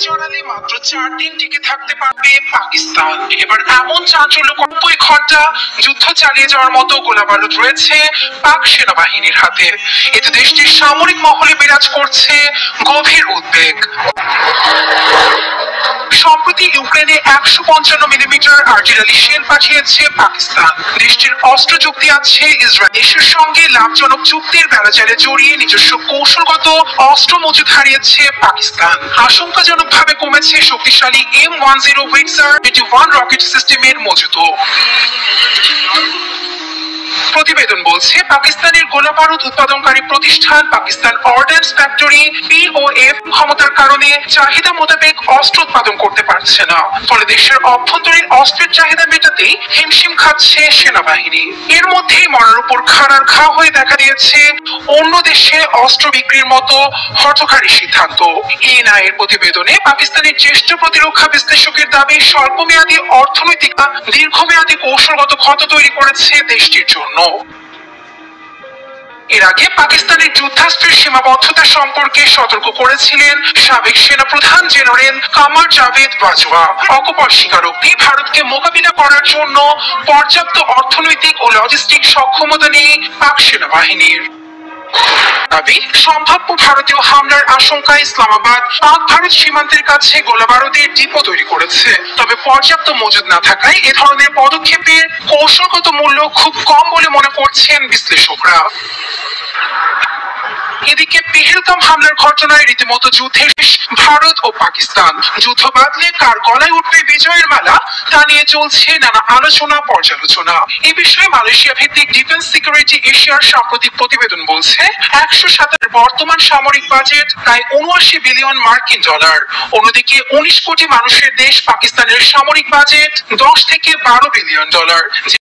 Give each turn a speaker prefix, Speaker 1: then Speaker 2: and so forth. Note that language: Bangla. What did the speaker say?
Speaker 1: জড়ালে মাত্র 4 দিন টিকে থাকতে পারবে পাকিস্তান। এবার এমন চাঞ্চল্যকর ঘটনা, যুদ্ধ চালিয়ে যাওয়ার মতো গোলাবারুদ রয়েছে পাক সেনাবাহিনীর হাতে। এতে দেশটির সামরিক মহলে বিরাজ করছে গভীর উদ্বেগ। সম্প্রতি ইউক্রেনে 155 মিলিমিটার আর্টিলারি শেল পাঠিয়েছে পাকিস্তান। দেশটির অস্ত্র চুক্তি আছে ইসরায়েলের সঙ্গে, লাভজনক চুক্তির বেড়াজালে জড়িয়ে নিজস্ব কৌশলগত অস্ত্র মজুদ হারিয়েছে পাকিস্তান। আশঙ্কাজনকভাবে কমেছে শক্তিশালী M10 উইন্ডসার 21 রকেট সিস্টেমের মজুদও। প্রতিবেদন বলছে, পাকিস্তানের গোলাবারুদ উৎপাদনকারী প্রতিষ্ঠান পাকিস্তান অর্ডন্যান্স ফ্যাক্টরি POF ক্ষমতার কারণে চাহিদা মোতাবেক অস্ত্র উৎপাদন করতে পারছে না। ফলে দেশের অভ্যন্তরীণ অস্ত্রের চাহিদা মেটাতে হিমশিম খাচ্ছে সেনাবাহিনী। এর মধ্যেই মরার উপর খাড়ার ঘা হয়ে দেখা দিয়েছে অন্য দেশে অস্ত্র বিক্রির মতো হঠকারী সিদ্ধান্ত। ENI এর প্রতিবেদনে পাকিস্তানের জ্যেষ্ঠ প্রতিরক্ষা বিশ্লেষকের দাবি, স্বল্পমেয়াদী অর্থনৈতিক দীর্ঘমেয়াদী কৌশলগত ক্ষত তৈরি করেছে দেশটির জন্য। এর আগে পাকিস্তানের যুদ্ধাস্ত্রের সীমাবদ্ধতা সম্পর্কে সতর্ক করেছিলেন সাবেক সেনাপ্রধান জেনারেল কামার জাভেদ বাজওয়া। অকপট স্বীকারোক্তি, ভারতকে মোকাবিলা করার জন্য পর্যাপ্ত অর্থনৈতিক ও লজিস্টিক সক্ষমতা নেই পাক সেনাবাহিনীর। দাবি, সম্ভাব্য ভারতীয় হামলার আশঙ্কায় ইসলামাবাদ পাক ভারত সীমান্তের কাছে গোলাবারুদের ডিপো তৈরি করেছে। তবে পর্যাপ্ত মজুদ না থাকায় এ ধরনের পদক্ষেপের কৌশলগত মূল্য খুব কম বলে মনে করছেন বিশ্লেষকরা। এদিকে পেহেলগাম হামলার ঘটনায় রীতিমতো যুদ্ধে ভারত ও পাকিস্তান। যুদ্ধ বাদলে কার গলায় উঠবে বিজয়ের মালা, তা নিয়ে চলছে নানা আলোচনা পর্যালোচনা। এ বিষয়ে মালয়েশিয়া ভিত্তিক ডিফেন্স সিকিউরিটি এশিয়ার সাম্প্রতিক প্রতিবেদন বলছে, 107 বর্তমান সামরিক বাজেট প্রায় 79 বিলিয়ন মার্কিন ডলার। অন্যদিকে 19 কোটি মানুষের দেশ পাকিস্তানের সামরিক বাজেট 10 থেকে 12 বিলিয়ন ডলার।